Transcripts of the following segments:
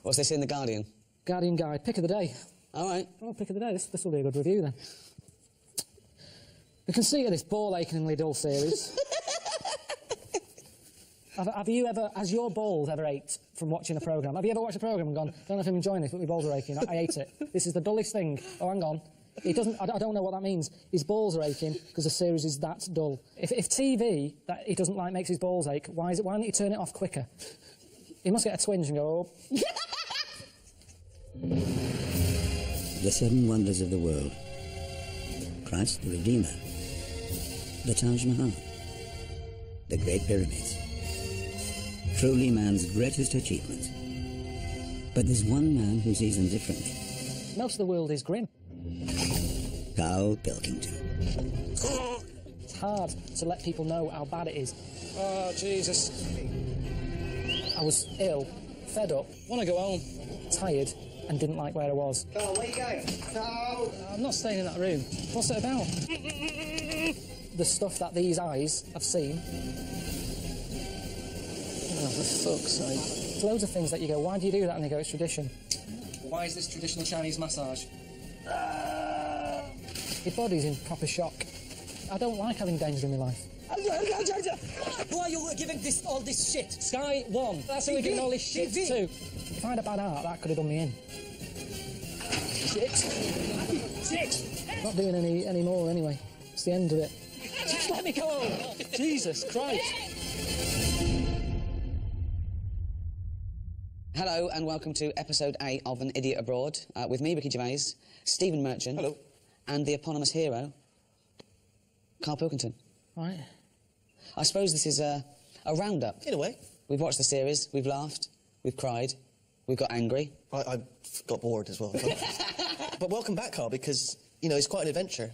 What's this in The Guardian? Guardian Guide, pick of the day. All right. Oh, pick of the day. This will be a good review then. The conceit of this ball-achingly dull series. Has your balls ever ached from watching a programme? Have you ever watched a programme and gone, don't know if I'm enjoying this, but my balls are aching, I hate it. This is the dullest thing. Oh, hang on. I don't know what that means. His balls are aching because the series is that dull. If TV that he doesn't like makes his balls ache, why don't you turn it off quicker? He must get a twinge and go, oh. The seven wonders of the world. Christ the Redeemer. The Taj Mahal. The Great Pyramids. Truly man's greatest achievement. But there's one man who sees them differently. Most of the world is grim. Carl Pilkington. It's hard to let people know how bad it is. Oh, Jesus. I was ill, fed up, want to go home, tired, and didn't like where I was. Carl, where you going? Carl! I'm not staying in that room. What's it about? The stuff that these eyes have seen. Oh, for fuck's sake. There's loads of things that you go, why do you do that? And they go, it's tradition. Why is this traditional Chinese massage? Your body's in proper shock. I don't like having danger in my life. Who are you giving all this shit? Sky One. That's who we're giving all this shit to. If I had a bad heart, that could have done me in. Shit. Not doing any more anyway. It's the end of it. Just let me go home. Jesus Christ. Hello and welcome to episode 8 of An Idiot Abroad with me, Ricky Gervais, Stephen Merchant. Hello. And the eponymous hero, Carl Pilkington. Right. I suppose this is a roundup. In a way. We've watched the series, we've laughed, we've cried, we've got angry. I got bored as well. But welcome back, Carl, because, you know, it's quite an adventure.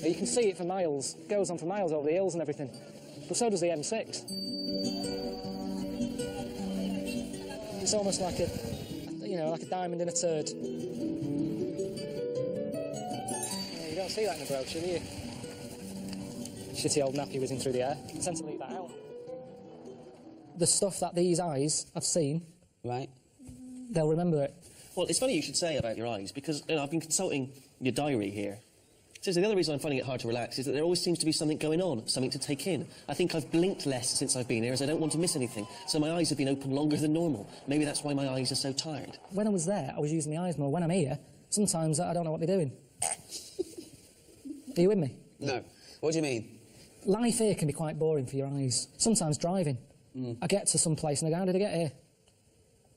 You can see it for miles. It goes on for miles over the hills and everything. But so does the M6. It's almost like a diamond in a turd. Yeah, you don't see that in a brochure, do you? Shitty old nappy whizzing through the air. Sense to leave that out. The stuff that these eyes have seen, Right. they'll remember it. Well, it's funny you should say about your eyes, because I've been consulting your diary here. So the other reason I'm finding it hard to relax is that there always seems to be something going on, something to take in. I think I've blinked less since I've been here, as I don't want to miss anything. So my eyes have been open longer than normal. Maybe that's why my eyes are so tired. When I was there, I was using my eyes more. When I'm here, sometimes I don't know what they're doing. Are you with me? No. What do you mean? Life here can be quite boring for your eyes. Sometimes driving. I get to some place and I go, how did I get here?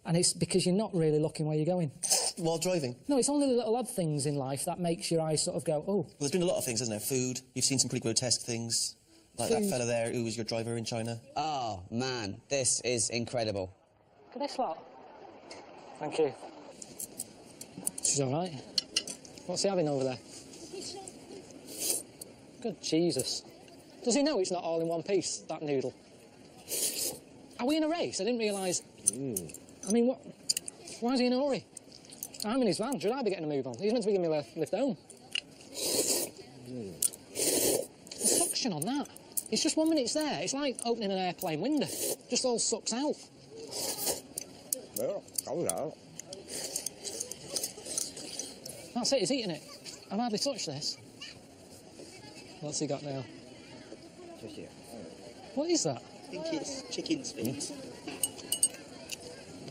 And it's because you're not really looking where you're going. While driving? No, it's only the little odd things in life that makes your eyes sort of go, oh. Well, there's been a lot of things, hasn't there? Food. You've seen some pretty grotesque things. Like that fella there who was your driver in China. Oh, man, this is incredible. Look at this lot. Thank you. She's all right. What's he having over there? Good Jesus. Does he know it's not all in one piece, that noodle? Are we in a race? I didn't realise... I mean, what? Why is he in a hurry? I'm in his van. Should I be getting a move on? He's meant to be giving me a lift home. The suction on that. It's just 1 minute it's there. It's like opening an airplane window. Just all sucks out. That's it. He's eating it. I've hardly touched this. What's he got now? What is that? I think it's chicken's feet.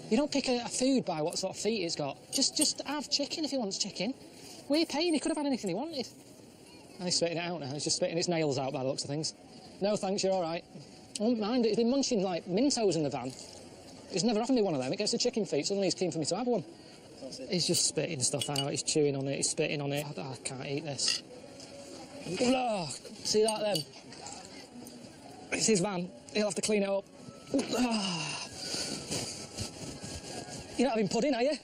You don't pick a food by what sort of feet it's got. Just have chicken if he wants chicken. We're paying. He could have had anything he wanted. And he's spitting it out now. He's just spitting his nails out by the looks of things. No, thanks, you're all right. I won't mind it. He's been munching, like, Mentos in the van. He's never offered me one of them. It gets the chicken feet. Suddenly he's keen for me to have one. He's just spitting stuff out. He's chewing on it. He's spitting on it. I can't eat this. Oh, see that, then? It's his van. He'll have to clean it up. You're not having pudding, are you?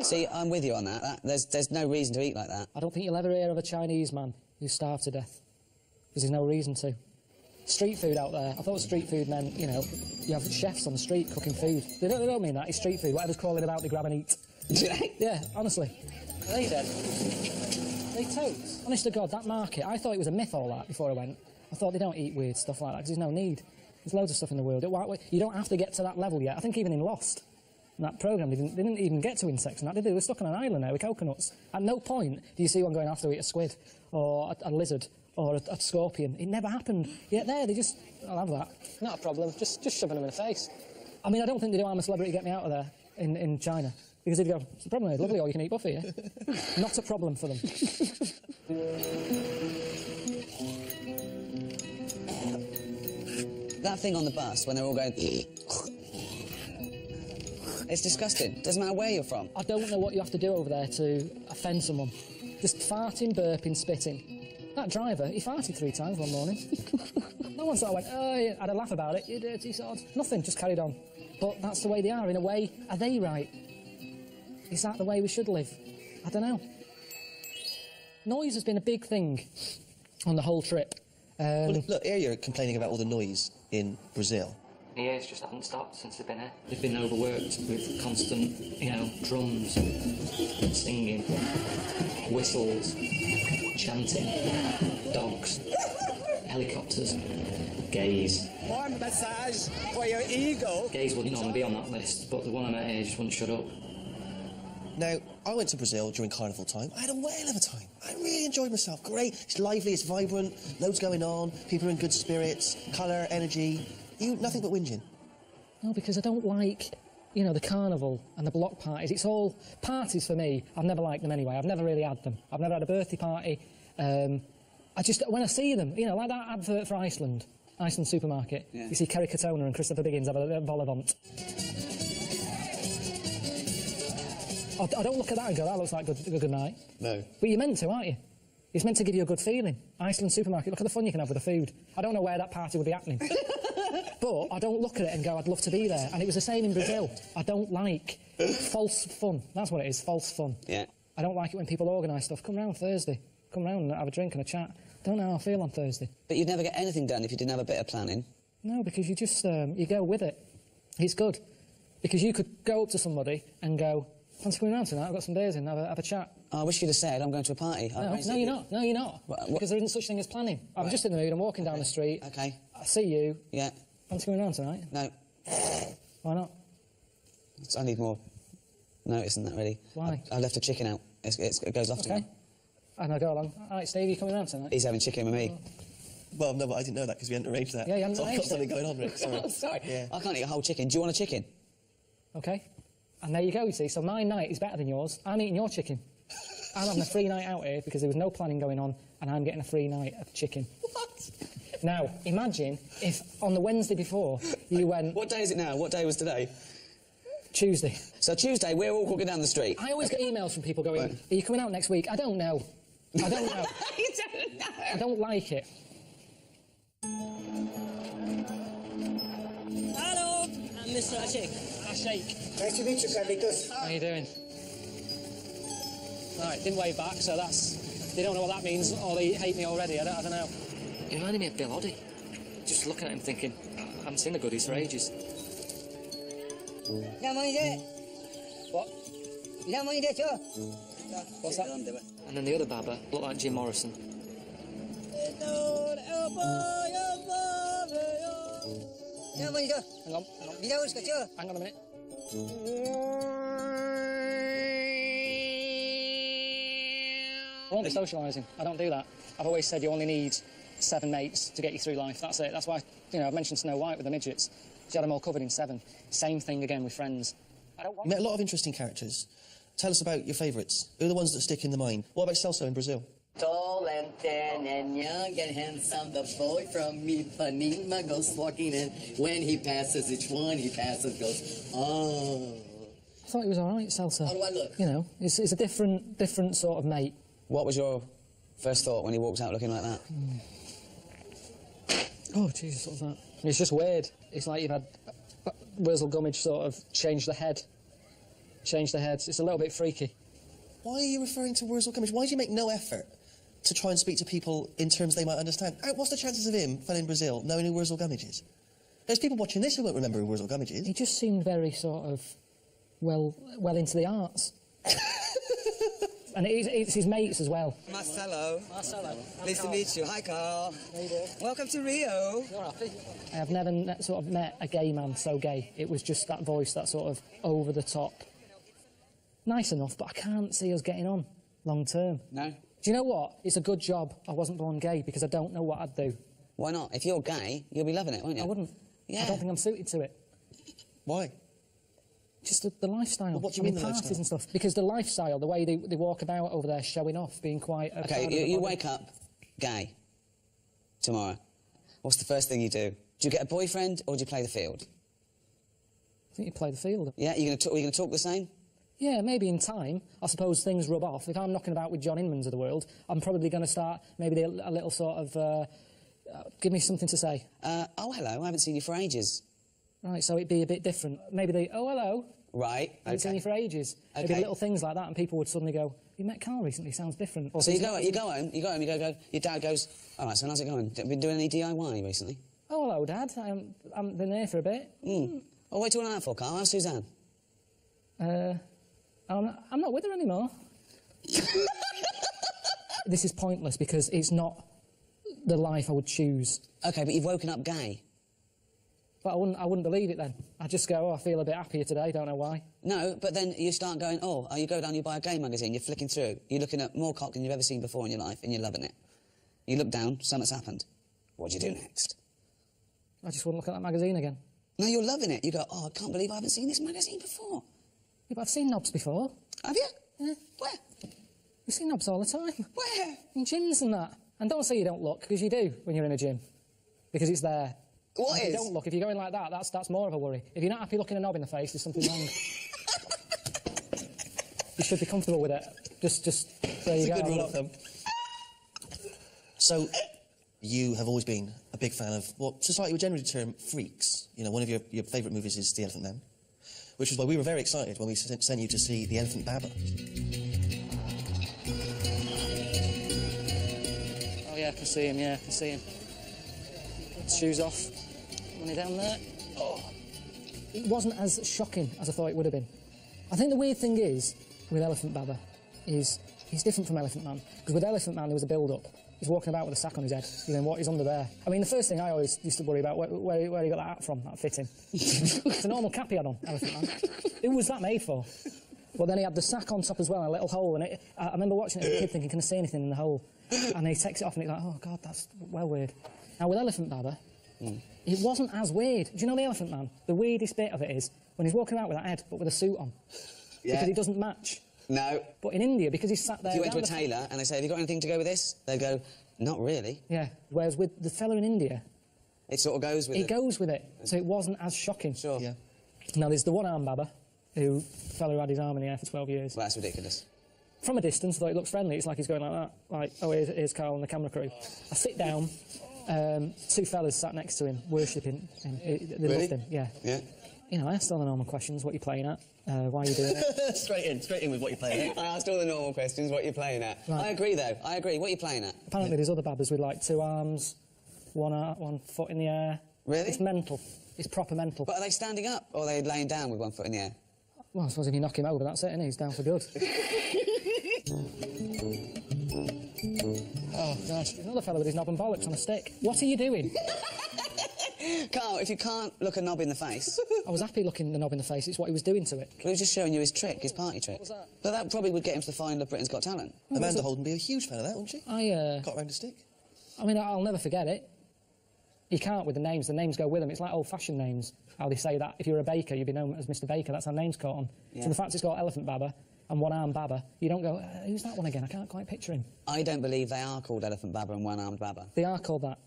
See, I'm with you on that. There's no reason to eat like that. I don't think you'll ever hear of a Chinese man who starved to death. Because there's no reason to. Street food out there. I thought street food meant, you know, you have chefs on the street cooking food. They don't mean that. It's street food. Whatever's crawling about, they grab and eat. Yeah, honestly. Are they dead? Are they toads? Honest to God, that market, I thought it was a myth, all that, before I went. I thought they don't eat weird stuff like that, because there's no need. There's loads of stuff in the world. You don't have to get to that level yet. I think even in Lost, in that programme, they didn't even get to insects and that, did they? They were stuck on an island there with coconuts. At no point do you see one going after eat a squid or a lizard or a scorpion. It never happened. Yet there, they just... I'll have that. Not a problem. Just shoving them in the face. I mean, I don't think they do I'm a Celebrity, get me out of there in China. Because they'd go, it's a problem, it's lovely all-you-can-eat buffet, yeah? Not a problem for them. That thing on the bus, when they're all going... It's disgusting. Doesn't matter where you're from. I don't know what you have to do over there to offend someone. Just farting, burping, spitting. That driver, he farted 3 times one morning. No one sort of went, oh, yeah, had a laugh about it, you dirty sod. Nothing, just carried on. But that's the way they are. In a way, are they right? Is that the way we should live? I don't know. Noise has been a big thing on the whole trip. Well, look, here you're complaining about all the noise in Brazil. The ears just haven't stopped since they've been here. They've been overworked with constant, drums, singing, whistles, chanting, dogs, helicopters, gays. Warm massage for your ego. Gays wouldn't normally be on that list, but the one I met here just wouldn't shut up. Now, I went to Brazil during carnival time. I had a whale of a time. I really enjoyed myself. Great. It's lively, it's vibrant, loads going on, people are in good spirits, colour, energy. Nothing but whinging. No, because I don't like, the carnival and the block parties. It's all parties for me. I've never liked them anyway. I've never really had them. I've never had a birthday party. When I see them, like that advert for Iceland supermarket, yeah. You see Kerry Katona and Christopher Biggins have a vol au vent. I don't look at that and go, that looks like a good night. No. But you're meant to, aren't you? It's meant to give you a good feeling. Iceland supermarket, look at the fun you can have with the food. I don't know where that party would be happening. But I don't look at it and go, I'd love to be there. And it was the same in Brazil. I don't like false fun. That's what it is, false fun. Yeah. I don't like it when people organise stuff. Come round Thursday. Come round and have a drink and a chat. Don't know how I feel on Thursday. But you'd never get anything done if you didn't have a bit of planning. No, because you just, you go with it. It's good. Because you could go up to somebody and go, fancy coming round tonight? I've got some beers in, have a chat. Oh, I wish you'd have said, I'm going to a party. No, you're not. No, you're not. What? Because there isn't such thing as planning. I'm just in the mood, I'm walking down the street. OK. I see you. Yeah. Fancy coming round tonight? No. Why not? I need more notice than that, really. Why? I left a chicken out. It goes off tomorrow. And I go along. All right, Steve, you coming round tonight? He's having chicken with me. Oh. Well, no, but I didn't know that because we hadn't arranged that. Yeah, you hadn't so arranged I've got something going on, Rick. Sorry. Oh, sorry. Yeah. I can't eat a whole chicken. Do you want a chicken? OK. And there you go, you see. So my night is better than yours. I'm eating your chicken. I'm having a free night out here because there was no planning going on and I'm getting a free night of chicken. What? Now, imagine if on the Wednesday before you went... What day is it now? What day was today? Tuesday. So Tuesday, we're all walking down the street. I always get emails from people going, are you coming out next week? I don't know. I don't know. You don't know. I don't like it. Hello, I'm Mr. Ashik. Ashik. Nice to meet you, Carlitos. How are you doing? Right, didn't wave back, so that's... They don't know what that means, or they hate me already, I don't know. He reminded me of Bill Oddie. Just looking at him thinking, I haven't seen the goodies for ages. What? What's that? And then the other Baba looked like Jim Morrison. Hang on. Hang on a minute. I won't be socialising. I don't do that. I've always said you only need 7 mates to get you through life. That's it. That's why, I've mentioned Snow White with the midgets. She had them all covered in 7. Same thing again with friends. I don't want... You met a lot of interesting characters. Tell us about your favourites. Who are the ones that stick in the mind? What about Celso in Brazil? Tall and thin and young and handsome, the boy from Ipanema goes walking in. When he passes, each one he passes goes, oh. I thought he was all right, Celso. How do I look? He's a different sort of mate. What was your first thought when he walked out looking like that? Oh, Jesus, what was that? It's just weird. It's like you've had Wurzel Gummidge sort of change the head. Change the head. It's a little bit freaky. Why are you referring to Wurzel Gummidge? Why do you make no effort to try and speak to people in terms they might understand? What's the chances of him, fellow in Brazil, knowing who Wurzel Gummidge is? There's people watching this who won't remember who Wurzel Gummidge is. He just seemed very sort of well into the arts. And it's his mates as well. Marcelo. Marcelo. Pleased to meet you. Hi, Carl. How you doing? Welcome to Rio. You're happy? I have never sort of met a gay man so gay. It was just that voice, that sort of over-the-top. Nice enough, but I can't see us getting on long-term. No? Do you know what? It's a good job I wasn't born gay, because I don't know what I'd do. Why not? If you're gay, you'll be loving it, won't you? I wouldn't. Yeah. I don't think I'm suited to it. Why? Just the lifestyle. Well, what do you mean the parties lifestyle? and stuff. Because the lifestyle, the way they walk about over there showing off, being quite... Okay, you wake up gay tomorrow. What's the first thing you do? Do you get a boyfriend or do you play the field? I think you play the field. Yeah, are you going to talk the same? Yeah, maybe in time. I suppose things rub off. If I'm knocking about with John Inmans of the world, I'm probably going to start maybe a little sort of... give me something to say. Oh, hello, I haven't seen you for ages. Right, so it'd be a bit different. Maybe they... Oh, hello. Right, I haven't seen you for ages. Okay. Maybe little things like that, and people would suddenly go, you met Carl recently, sounds different. Or So you go home, your dad goes, all right, so how's it going? Been doing any DIY recently? Oh, hello, Dad. I've been here for a bit. Oh, what are you doing that for, Carl? How's Suzanne? I'm not with her anymore. This is pointless because it's not the life I would choose. OK, but you've woken up gay. But I wouldn't believe it then. I'd just go, oh, I feel a bit happier today, don't know why. No, but then you start going, you go down, you buy a gay magazine, you're flicking through, you're looking at more cock than you've ever seen before in your life, and you're loving it. You look down, something's happened. What do you do next? I just wouldn't look at that magazine again. No, you're loving it. You go, I can't believe I haven't seen this magazine before. Yeah, but I've seen knobs before. Have you? Yeah. Where? We see knobs all the time. Where? In gyms and that. And don't say you don't look, because you do when you're in a gym. Because it's there. What If is? you don't look, if you're going like that, that's more of a worry. If you're not happy looking a knob in the face, there's something wrong. You should be comfortable with it. Just there you go. That's a good rule of thumb. So, you have always been a big fan of what society would generally term freaks. You know, one of your favourite movies is The Elephant Man, which is why we were very excited when we sent you to see The Elephant Baba. Oh yeah, I can see him, I can see him. Shoes off. Money down there. Oh. It wasn't as shocking as I thought it would have been. I think the weird thing is, with Elephant Baba, is he's different from Elephant Man. Because with Elephant Man, there was a build-up. He's walking about with a sack on his head. You know, what is under there? I mean, the first thing I always used to worry about, where he got that hat from, that fitting. It's a normal cap he had on, Elephant Man. Who was that made for? But then he had the sack on top as well, and a little hole, and I remember watching it as a kid thinking, can I see anything in the hole? And he takes it off, and he's like, oh, God, that's well weird. Now, with Elephant Baba, it wasn't as weird. Do you know the Elephant Man? The weirdest bit of it is when he's walking out with that head, but with a suit on. Yeah. Because he doesn't match. No. But in India, because he's sat there... If you went to a tailor and they say, have you got anything to go with this? They go, not really. Yeah, whereas with the fella in India... It sort of goes with it. It goes with it, so it wasn't as shocking. Sure. Yeah. Now, there's the one-arm Baba, the fella who had his arm in the air for 12 years. Well, that's ridiculous. From a distance, I thought it looks friendly. It's like he's going like that. Like, oh, here's Carl and the camera crew. I sit down, two fellas sat next to him, worshipping him. They loved him, yeah. Yeah. You know, I asked all the normal questions. What are you playing at? Why are you doing it? straight in with what you're playing at. I asked all the normal questions, what you're playing at. Right. I agree, though. I agree. What are you playing at? Apparently there's other Babas with, like, 2 arms, one foot in the air. Really? It's mental. It's proper mental. But are they standing up or are they laying down with one foot in the air? Well, I suppose if you knock him over, that's it, and he's down for good. Oh, God. There's another fellow with his knob and bollocks on a stick. What are you doing? Carl, if you can't look a knob in the face... I was happy looking the knob in the face. It's what he was doing to it. He was just showing you his trick, his party trick. What was that? But that probably would get him to the final of Britain's Got Talent. Amanda Holden would be a huge fan of that, wouldn't she? Got round a stick. I mean, I'll never forget it. You can't with the names. The names go with them. It's like old-fashioned names. How they say that if you're a baker, you'd be known as Mr. Baker. That's how names caught on. Yeah. So the fact it's got Elephant Baba and one-armed Baba, you don't go, who's that one again? I can't quite picture him. I don't believe they are called Elephant Baba and One-Armed Baba. They are called that.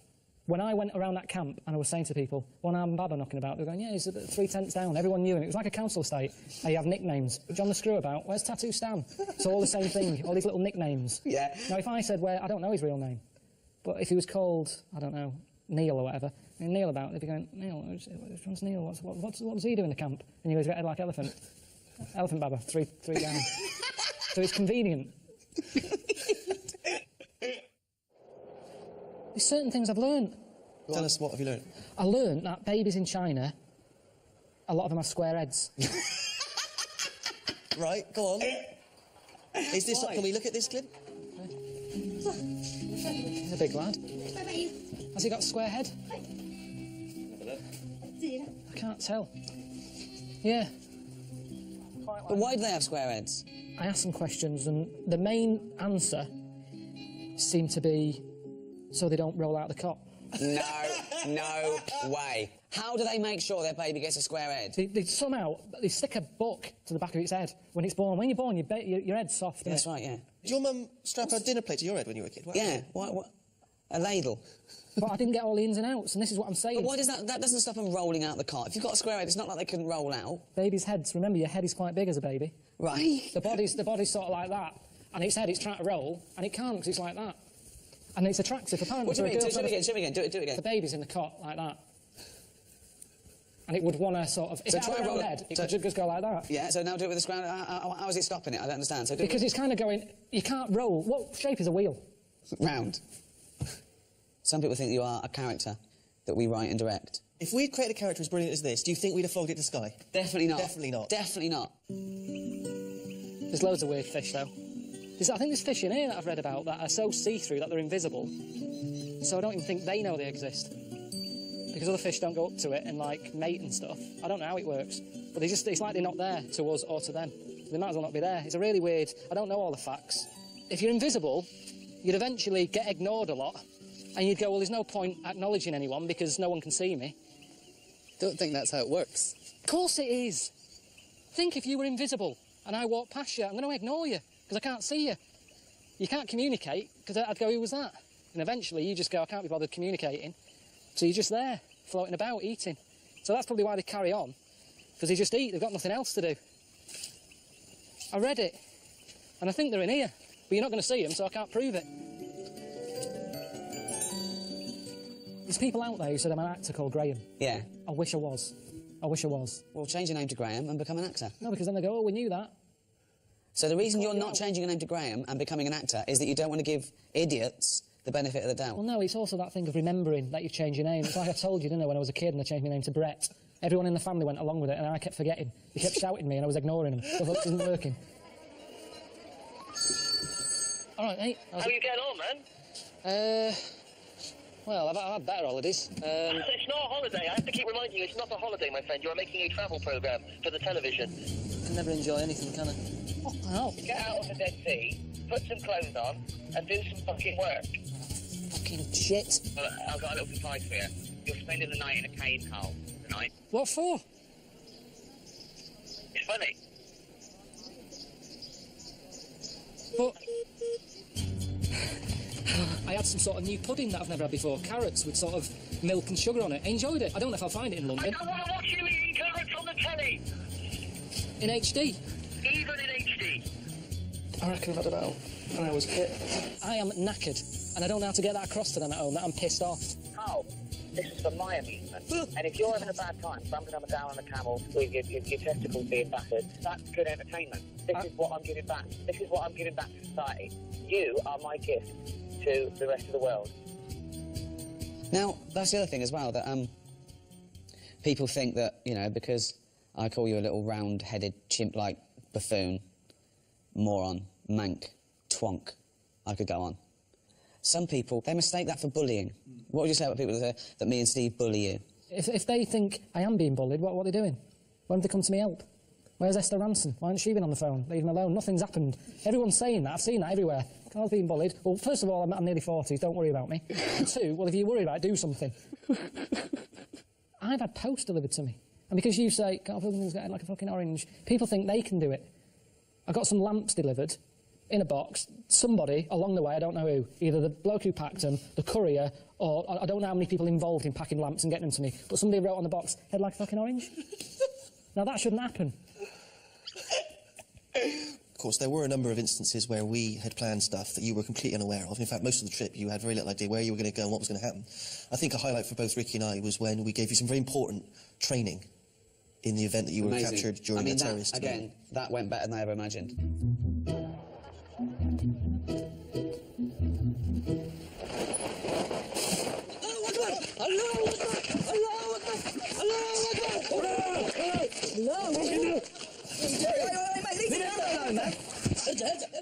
When I went around that camp and I was saying to people, one-armed Baba knocking about, they were going, yeah, he's 3 tents down. Everyone knew him. It was like a council estate. And you have nicknames. John the Screwabout, where's Tattoo Stan? It's all the same thing, all these little nicknames. Yeah. Now, if I said, I don't know his real name, but if he was called, I don't know, Neil or whatever, and Neil about, they'd be going, Neil, which one's Neil? What does he do in the camp? And he goes, head like elephant. Elephant Baba, 3 down. So it's convenient. There's certain things I've learned. Tell us, what have you learned? I learned that babies in China, a lot of them have square heads. Right, go on. Is this... Can we look at this clip? He's a big lad. Has he got a square head? I can't tell. Yeah. But why do they have square heads? I asked some questions, and the main answer seemed to be so they don't roll out the cot. No way. How do they make sure their baby gets a square head? They somehow stick a book to the back of its head when it's born. When you're born, your head's soft. Yeah, that's right, yeah. Did your mum strap a dinner plate to your head when you were a kid? Yeah, what? A ladle. But I didn't get all the ins and outs, and this is what I'm saying. But why does that doesn't stop them rolling out the cot? If you've got a square head, it's not like they can roll out. Babies' heads, remember, your head is quite big as a baby. Right. The body's sort of like that, and its head, it's trying to roll, and it can't because it's like that. And it's attractive, apparently. What do you mean? Do it again. Do it again. The baby's in the cot, like that. And it would want to sort of... If it had a round head, it could just go like that. Yeah, so now do it with the square. How is it stopping it? I don't understand. So because it's kind of going... You can't roll. What shape is a wheel? Round. Some people think you are a character that we write and direct. If we'd created a character as brilliant as this, do you think we'd have flogged it to Sky? Definitely not. Definitely not. Definitely not. There's loads of weird fish, though. I think there's fish in here that I've read about that are so see-through that they're invisible. So I don't even think they know they exist. Because other fish don't go up to it and, like, mate and stuff. I don't know how it works. But it's like they're not there to us or to them. They might as well not be there. It's a really weird... I don't know all the facts. If you're invisible, you'd eventually get ignored a lot. And you'd go, well, there's no point acknowledging anyone because no one can see me. Don't think that's how it works. Of course it is. Think if you were invisible and I walk past you, I'm going to ignore you because I can't see you. You can't communicate because I'd go, who was that? And eventually you just go, I can't be bothered communicating. So you're just there, floating about, eating. So that's probably why they carry on, because they just eat. They've got nothing else to do. I read it, and I think they're in here, but you're not going to see them, so I can't prove it. There's people out there who said I'm an actor called Graham. Yeah. I wish I was. I wish I was. Well, change your name to Graham and become an actor. No, because then they go, oh, we knew that. So the reason you're not changing your name to Graham and becoming an actor is that you don't want to give idiots the benefit of the doubt. Well, no, it's also that thing of remembering that you've changed your name. It's like I told you, didn't I, when I was a kid and I changed my name to Brett. Everyone in the family went along with it and I kept forgetting. They kept shouting at me and I was ignoring them. So it wasn't working. All right, mate. How are you getting on, man? Well, I've had better holidays. It's not a holiday. I have to keep reminding you, it's not a holiday, my friend. You are making a travel programme for the television. I can never enjoy anything, can I? Oh, no. Get out of the Dead Sea, put some clothes on, and do some fucking work. Fucking shit. Well, I've got a little surprise for you. You're spending the night in a cave hole tonight. What for? It's funny. But... I had some sort of new pudding that I've never had before. Carrots with sort of milk and sugar on it. I enjoyed it. I don't know if I'll find it in I London. don't want to watch you eating carrots on the telly. In HD? Even in HD. I reckon I've had about an hour's kit. I am knackered, and I don't know how to get that across to them at home, that I'm pissed off. Carl, this is for my amusement. And if you're having a bad time, bumping up and down on a camel with your testicles being battered, that's good entertainment. This is what I'm giving back. This is what I'm giving back to society. You are my gift to the rest of the world. Now, that's the other thing as well, that people think that, you know, because I call you a little round-headed, chimp-like buffoon, moron, mank, twonk, I could go on. Some people, they mistake that for bullying. What would you say about people that say that me and Steve bully you? If they think I am being bullied, what are they doing? Why don't they come to me help? Where's Esther Ranson? Why hasn't she been on the phone? Leave them alone. Nothing's happened. Everyone's saying that. I've seen that everywhere. Carl's being bullied. Well, first of all, I'm nearly 40. Don't worry about me. And two, well, if you worry about it, do something. I've had post delivered to me. And because you say, Carl Pilkington's got like a fucking orange, people think they can do it. I got some lamps delivered in a box. Somebody along the way, I don't know who, either the bloke who packed them, the courier, or I don't know how many people involved in packing lamps and getting them to me, but somebody wrote on the box, head like a fucking orange. Now, that shouldn't happen. Of course, there were a number of instances where we had planned stuff that you were completely unaware of. In fact, most of the trip, you had very little idea where you were going to go and what was going to happen. I think a highlight for both Ricky and I was when we gave you some very important training in the event that you were captured during the terrorist. Again, that went better than I ever imagined.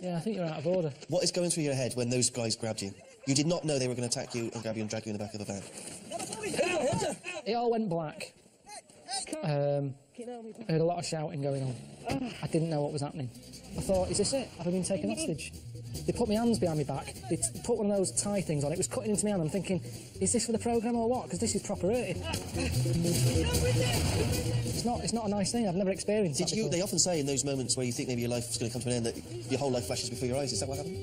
Yeah, I think you're out of order. What is going through your head when those guys grabbed you? You did not know they were going to attack you and grab you and drag you in the back of the van. It all went black. I heard a lot of shouting going on. I didn't know what was happening. I thought, is this it? Have I been taken hostage? They put my hands behind my back. They put one of those tie things on. It was cutting into my hand. I'm thinking, is this for the programme or what? Because this is proper hurting. It's not a nice thing. I've never experienced it before. They often say in those moments where you think maybe your life is going to come to an end that your whole life flashes before your eyes. Is that what happened?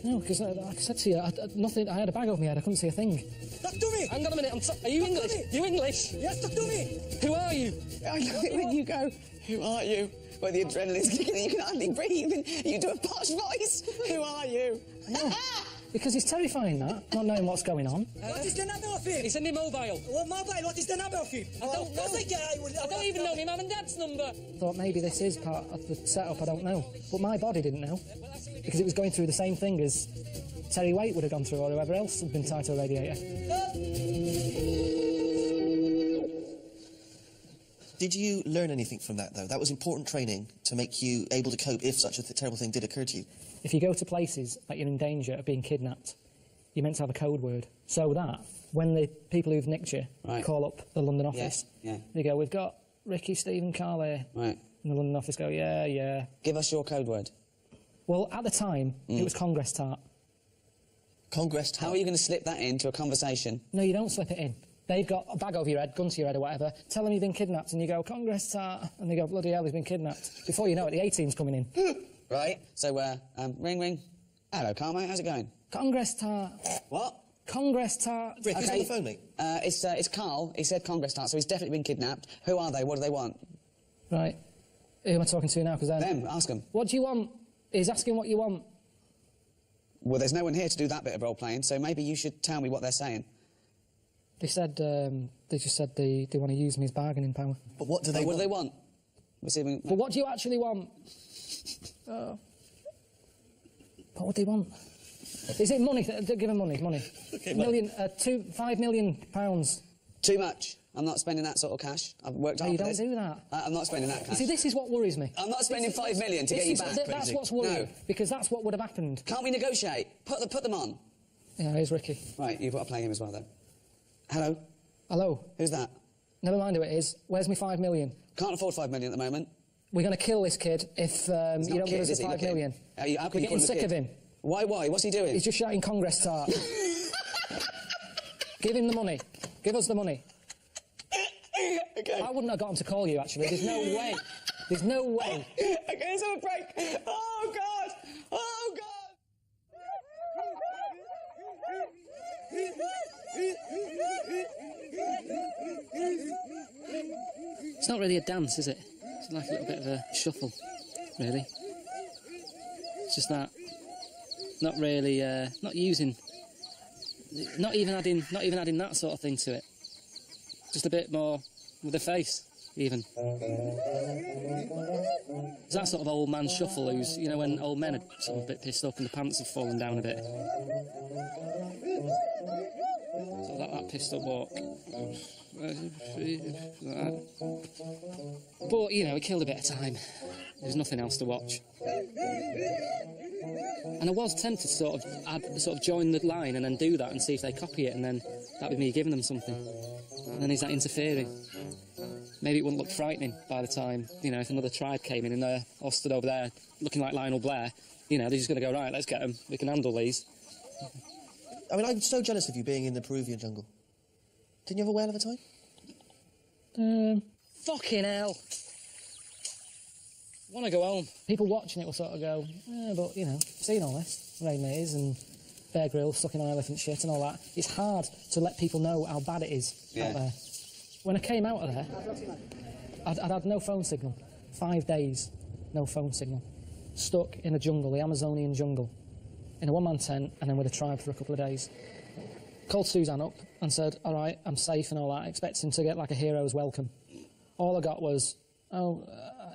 No, because like I said to you, I had a bag over my head. I couldn't see a thing. Talk to me! Hang on a minute. Are you English? You English? Yes, talk to me! Who are you? I love it when you go, who are you? Where the adrenaline's kicking and you can hardly breathe and you do a posh voice. Who are you? No, because it's terrifying that, not knowing what's going on. What is the number of him? It's in my mobile. What mobile? What is the number of him? I don't know. I don't even know my mum and dad's number. I thought maybe this is part of the setup, I don't know. But my body didn't know, because it was going through the same thing as Terry Waite would have gone through or whoever else had been tied to a radiator. Did you learn anything from that, though? That was important training to make you able to cope if such a terrible thing did occur to you. If you go to places that you're in danger of being kidnapped, you're meant to have a code word. So that, when the people who've nicked you call up the London office, they go, we've got Ricky, Steve and Carl here. Right. And the London office go, yeah. Give us your code word. Well, at the time, it was Congress tart. Congress tart? How are you going to slip that into a conversation? No, you don't slip it in. They've got a bag over your head, gun to your head or whatever, tell them you've been kidnapped, and you go, Congress tart, and they go, bloody hell, he's been kidnapped. Before you know it, the A-team's coming in. Right, so, ring. Hello, Carl, mate, how's it going? Congress tart. What? Congress tart. Rick, who's on the phone, mate? It's Carl. He said Congress tart, so he's definitely been kidnapped. Who are they? What do they want? Right. Who am I talking to now? Because Them, ask them. What do you want? He's asking what you want. Well, there's no one here to do that bit of role-playing, so maybe you should tell me what they're saying. They said, they just said they want to use me as bargaining power. But what do they want? What do they want? But what do you actually want? What would they want? Is it money? Give them money. Okay, 5 million pounds. Too much. I'm not spending that sort of cash. I've worked hard for this. You don't do that. I'm not spending that cash. You see, this is what worries me. I'm not spending 5 million to get you back. That's what's worrying, because that's what would have happened. Can't we negotiate? Put them on. Yeah, here's Ricky. Right, you've got to play him as well, then. Hello? Hello? Who's that? Never mind who it is. Where's my 5 million? Can't afford 5 million at the moment. We're going to kill this kid if you don't give us the 5 million. How We're getting sick of him. Why? What's he doing? He's just shouting Congress tart. Give him the money. Give us the money. Okay. I wouldn't have got him to call you, actually. There's no way. There's no way. Okay, let's have a break. Oh, God! Oh, God! It's not really a dance, is it? It's like a little bit of a shuffle, really. It's just that, not really, not even adding that sort of thing to it. Just a bit more with the face, even. It's that sort of old man shuffle who's, you know, when old men are sort of a bit pissed up and the pants have fallen down a bit. Sort of that pissed up walk. But, you know, it killed a bit of time. There's nothing else to watch. And I was tempted to sort of join the line and then do that and see if they copy it, and then that'd be me giving them something. And then is that interfering? Maybe it wouldn't look frightening by the time, you know, if another tribe came in and they're all stood over there looking like Lionel Blair, you know, they're just going to go, right, let's get them, we can handle these. I mean, I'm so jealous of you being in the Peruvian jungle. Didn't you have a whale of a time? Fucking hell. I want to go home. People watching it will sort of go, but, you know, seen all this, Ray Mays and Bear Grylls stuck in an elephant shit and all that. It's hard to let people know how bad it is out there. When I came out of there, I'd had no phone signal. 5 days, no phone signal. Stuck in a jungle, the Amazonian jungle, in a one-man tent, and then with a tribe for a couple of days. Called Suzanne up and said, all right, I'm safe and all that, expecting to get like a hero's welcome. All I got was,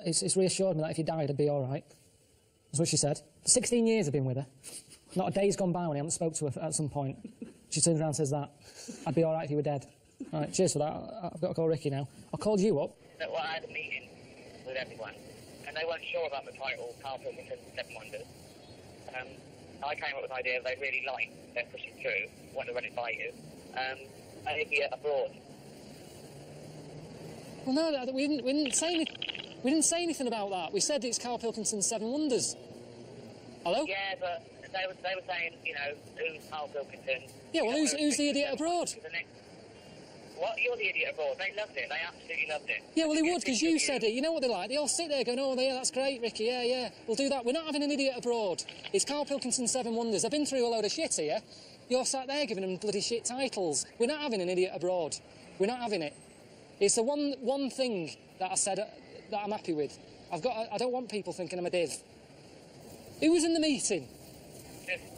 it's reassured me that if you died, I'd be all right. That's what she said. 16 years I've been with her. Not a day's gone by when I haven't spoke to her at some point. She turns around and says that. I'd be all right if you were dead. All right, cheers for that. I've got to call Ricky now. I called you up. Well, I had a meeting with everyone, and they weren't sure about the title, Carl Pilkington's Seven Wonders. I came up with an idea they really liked, they're pushing through, want to run it by you. An Idiot Abroad. Well, no, we didn't say anything about that. We said it's Carl Pilkington's Seven Wonders. Hello? Yeah, but they were saying, you know, who's Carl Pilkington? Yeah, well, who's the Idiot Abroad? What? You're the Idiot Abroad. They loved it. They absolutely loved it. Yeah, well, they would, because you said it. You know what they like? They all sit there going, oh, yeah, that's great, Ricky, yeah, we'll do that. We're not having an Idiot Abroad. It's Carl Pilkington's Seven Wonders. I've been through a load of shit here. You're sat there giving them bloody shit titles. We're not having an Idiot Abroad. We're not having it. It's the one thing that I said that I'm happy with. I don't want people thinking I'm a div. Who was in the meeting?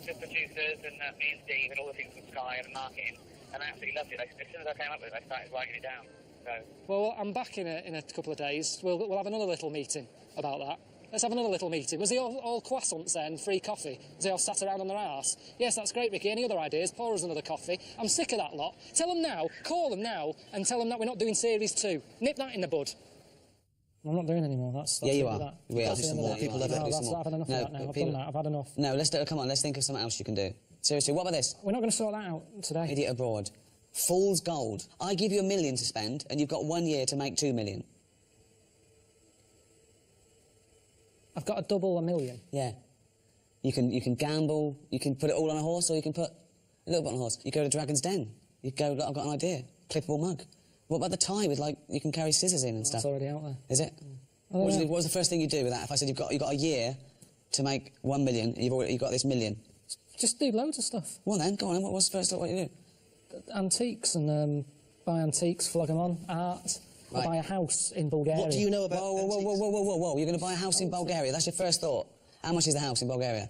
Just producers and me and Steve and all the things from Sky and marketing. And I absolutely loved it. As soon as I came up with it, I started writing it down. So. Well, I'm back in a couple of days. We'll have another little meeting about that. Let's have another little meeting. Was they all croissants then, free coffee? Was they all sat around on their arse? Yes, that's great, Ricky. Any other ideas? Pour us another coffee. I'm sick of that lot. Tell them now, call them now, and tell them that we're not doing Series 2. Nip that in the bud. I'm not doing any more. That's yeah, you are. That. We are. Some more people love it. I've had enough of that now. I've done that. I've had enough. No, come on, let's think of something else you can do. Seriously, what about this? We're not going to sort that out today. Idiot Abroad. Fool's gold. I give you $1 million to spend, and you've got 1 year to make $2 million. I've got to double $1 million. Yeah. You can gamble. You can put it all on a horse, or you can put a little bit on a horse. You go to Dragon's Den. You go. Look, I've got an idea. Clippable mug. What about the tie with you can carry scissors in and stuff? That's already out there. Is it? What was the first thing you do with that? If I said you've got a year to make 1 million, and you've got this million. Just do loads of stuff. Well then, go on. What was the first thought? What you do? Antiques and buy antiques, flog them on, art. Right. Or buy a house in Bulgaria. What do you know about Whoa. You're going to buy a house in Bulgaria? That's your first thought. How much is the house in Bulgaria?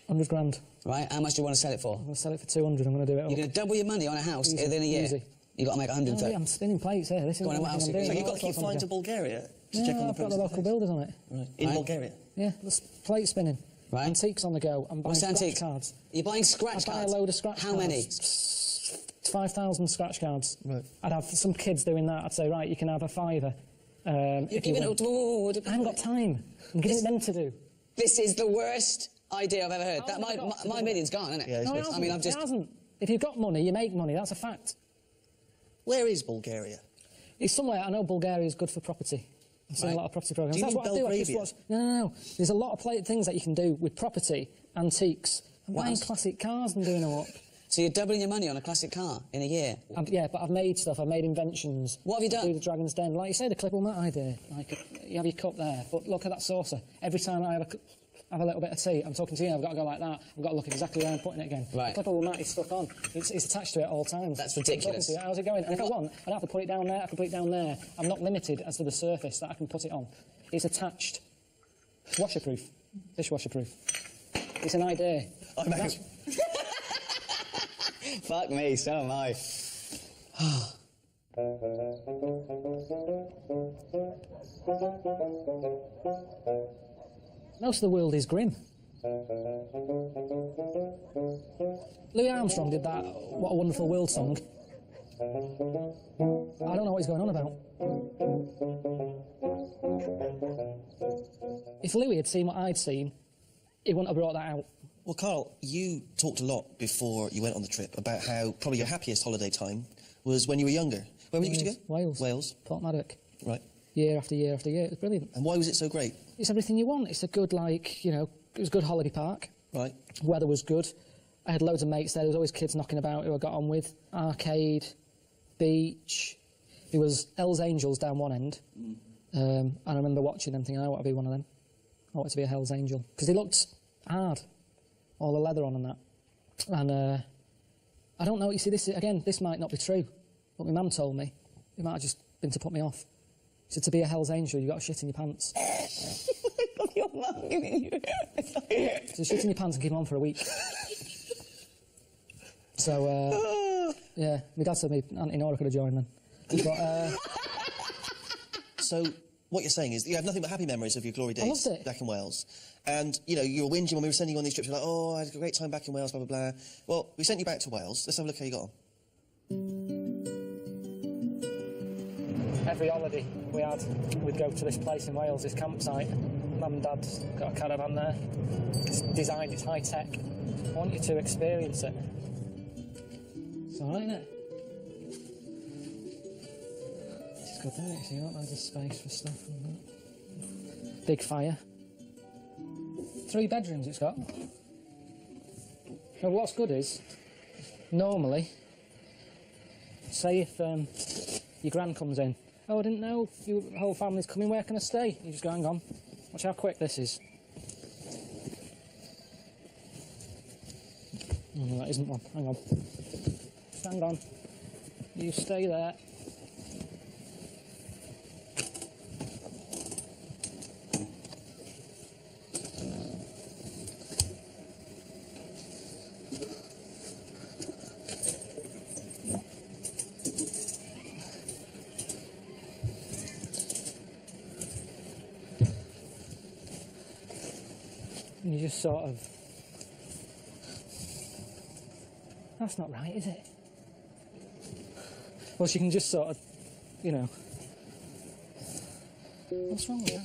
100 grand. Right. How much do you want to sell it for? I'm going to sell it for 200. I'm going to do it. You're going to double your money on a house within a year. Easy. You've got to make 130. I'm spinning plates here. This is what else I'm doing. So you've got to keep flying to Bulgaria to check on the I've got the local builders on it. Right. In Bulgaria? Yeah, there's plate spinning. Right. Antiques on the go. I'm buying scratch cards. You're buying scratch cards? I buy a load of scratch cards. How many? 5,000 scratch cards. Right. I'd have some kids doing that. I'd say, right, you can have a fiver. I haven't got time. I'm giving it them to do. This is the worst idea I've ever heard. My million's gone, isn't it? Yeah, no, it hasn't. If you've got money, you make money. That's a fact. Where is Bulgaria? It's somewhere. I know Bulgaria is good for property. I've seen a lot of property programs. Do you That's mean what Belgravia? I do. No. There's a lot of things that you can do with property, antiques. I'm buying classic cars and doing them up. So you're doubling your money on a classic car in a year? Yeah, but I've made stuff. I've made inventions. What have you done? Do the Dragon's Den. Like you say, the clippable mat idea. You have your cup there, but look at that saucer. Every time I have a little bit of tea, I'm talking to you, I've got to go like that. I've got to look exactly where I'm putting it again. Right. The clippable mat is stuck on. It's attached to it at all times. That's ridiculous. How's it going? And if I want, I'd have to put it down there, I can put it down there. I'm not limited as to the surface that I can put it on. It's attached. It's washerproof. Dishwasherproof. It's an idea. Fuck me, so am I. Most of the world is grim. Louis Armstrong did that What a Wonderful World song. I don't know what he's going on about. If Louis had seen what I'd seen, he wouldn't have brought that out. Well, Carl, you talked a lot before you went on the trip about how probably your happiest holiday time was when you were younger. Where were you used to go? Wales. Wales. Portmaddock. Right. Year after year after year. It was brilliant. And why was it so great? It's everything you want. It's a good, it was a good holiday park. Right. Weather was good. I had loads of mates there. There was always kids knocking about who I got on with. Arcade, beach. There was Hell's Angels down one end. And I remember watching them thinking, I want to be one of them. I want to be a Hell's Angel. Because they looked hard. All the leather on and that. And I don't know, you see, this might not be true. But my mum told me. It might have just been to put me off. She said, to be a Hell's Angel, you've got to shit in your pants. Your mum giving you... So shit in your pants and keep them on for a week. So, yeah, my dad said Auntie Nora could have joined then. But, So, what you're saying is you have nothing but happy memories of your glory days back in Wales. And, you were whinging when we were sending you on these trips. You're like, oh, I had a great time back in Wales, blah, blah, blah. Well, we sent you back to Wales. Let's have a look how you got on. every holiday we had, we'd go to this place in Wales, this campsite. Mum and Dad's got a caravan there. It's designed, it's high tech. I want you to experience it. It's alright, isn't it? It's good, isn't it? So you got loads of space for stuff and that. Big fire. 3 bedrooms it's got. Now what's good is, normally, say if your gran comes in, oh, I didn't know your whole family's coming, where can I stay? You just go, hang on, watch how quick this is. Oh, no, that isn't one, hang on. Just hang on, you stay there. And you just sort of... That's not right, is it? Well, she can just sort of, you know... What's wrong with that?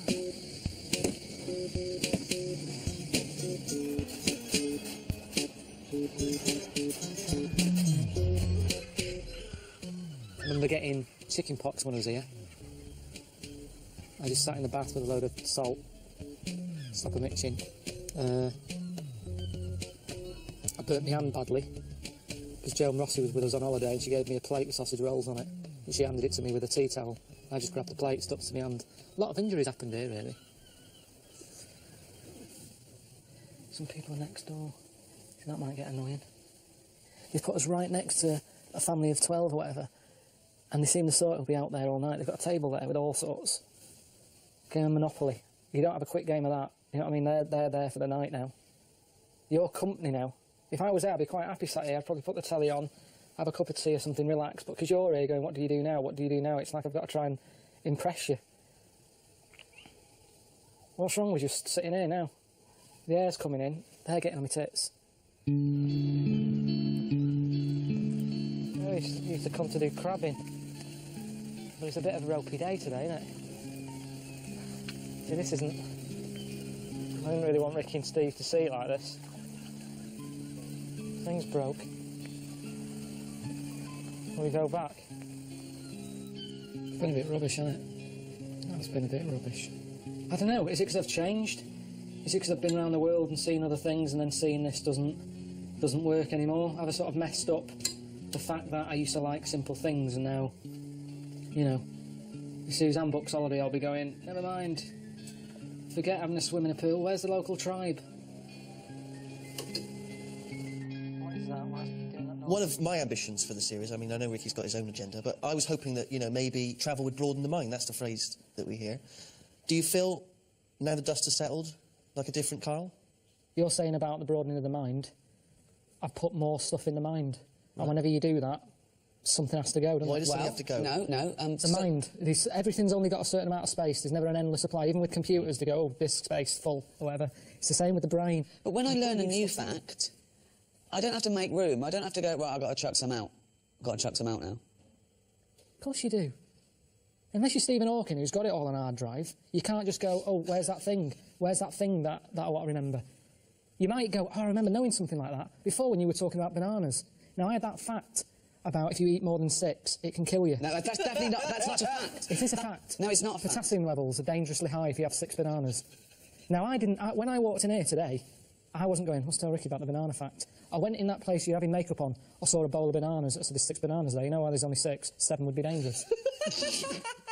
I remember getting chicken pox when I was here. I just sat in the bath with a load of salt, stop them itching. I burnt my hand badly because Joan Rossi was with us on holiday and she gave me a plate with sausage rolls on it and she handed it to me with a tea towel. I just grabbed the plate, stuck it to my hand. A lot of injuries happened here, really. Some people are next door. So that might get annoying. They put us right next to a family of 12 or whatever, and they seem the sort who'll be out there all night. They've got a table there with all sorts. Game of Monopoly. You don't have a quick game of that. You know what I mean? They're there for the night now. Your company now. If I was there, I'd be quite happy sat here. I'd probably put the telly on, have a cup of tea or something, relax. But because you're here going, what do you do now? What do you do now? It's like I've got to try and impress you. What's wrong with just sitting here now? The air's coming in. They're getting on my tits. Oh, you used to come to do crabbing. But it's a bit of a ropey day today, isn't it? See, this isn't... I didn't really want Ricky and Steve to see it like this. Things broke. Will we go back? It's been a bit rubbish, hasn't it? That's been a bit rubbish. I don't know, is it because I've changed? Is it because I've been around the world and seen other things and then seeing this doesn't work anymore? Have I sort of messed up the fact that I used to like simple things and now, you know, if Suzanne books holiday, I'll be going, never mind. Forget having a swim in a pool. Where's the local tribe? What is that? Why is he doing that noise? One of my ambitions for the series, I mean, I know Ricky's got his own agenda, but I was hoping that, you know, maybe travel would broaden the mind. That's the phrase that we hear. Do you feel, now the dust has settled, like a different Carl? You're saying about the broadening of the mind. I've put more stuff in the mind. Right. And whenever you do that, something has to go, doesn't it? Why does something have to go? No. The mind. Everything's only got a certain amount of space. There's never an endless supply. Even with computers, they go, oh, this space full, or whatever. It's the same with the brain. But when I learn a new fact, I don't have to make room. I don't have to go, right, I've got to chuck some out. I've got to chuck some out now. Of course you do. Unless you're Stephen Hawking, who's got it all on hard drive, you can't just go, oh, where's that thing? Where's that thing that I want to remember? You might go, oh, I remember knowing something like that before when you were talking about bananas. Now, I had that fact about if you eat more than 6, it can kill you. No, that's definitely not, that's not a fact. It is a fact. No, it's not a fact. Potassium levels are dangerously high if you have 6 bananas. Now, when I walked in here today, I wasn't going, let's tell Ricky about the banana fact. I went in that place you're having makeup on, I saw a bowl of bananas, so there's 6 bananas there. You know why there's only 6? 7 would be dangerous.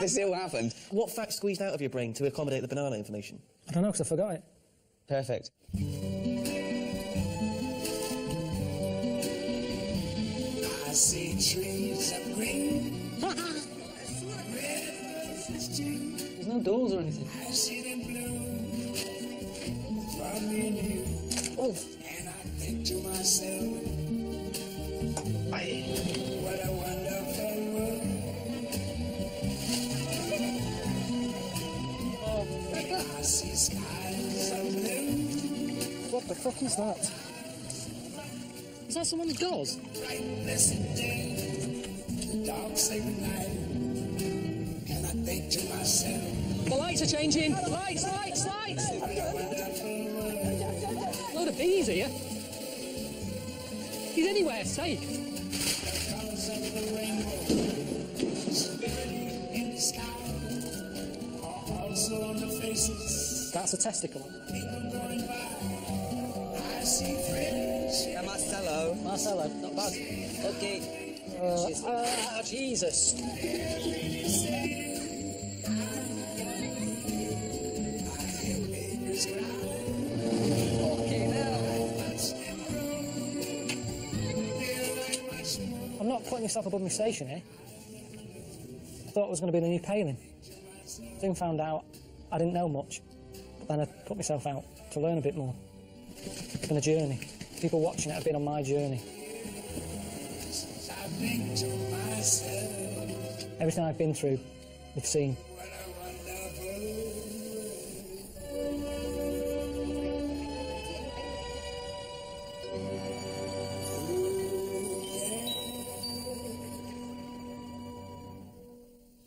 This still happened. What fact squeezed out of your brain to accommodate the banana information? I don't know, because I forgot it. Perfect. I see trees of green. There's no doors or anything. I see them blue for me and you. Oh. And I think to myself, what a wonderful world. I see skies of blue. What the fuck is that? Is that someone's doors? Bright blessed day, the dark sacred night, and I The lights are changing. Lights, lights, lights. Load of bees here. He's anywhere safe. That's a testicle. Yeah, Marcello. Marcello, not bad. Okay. Jesus. I'm not putting myself above my station here. I thought it was going to be the new paling. Soon found out I didn't know much, but then I put myself out to learn a bit more. It's been a journey. People watching it have been on my journey. Everything I've been through, they've seen.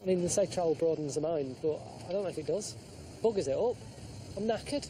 I mean, they say travel broadens the mind, but I don't know if it does. Buggers it up. I'm knackered.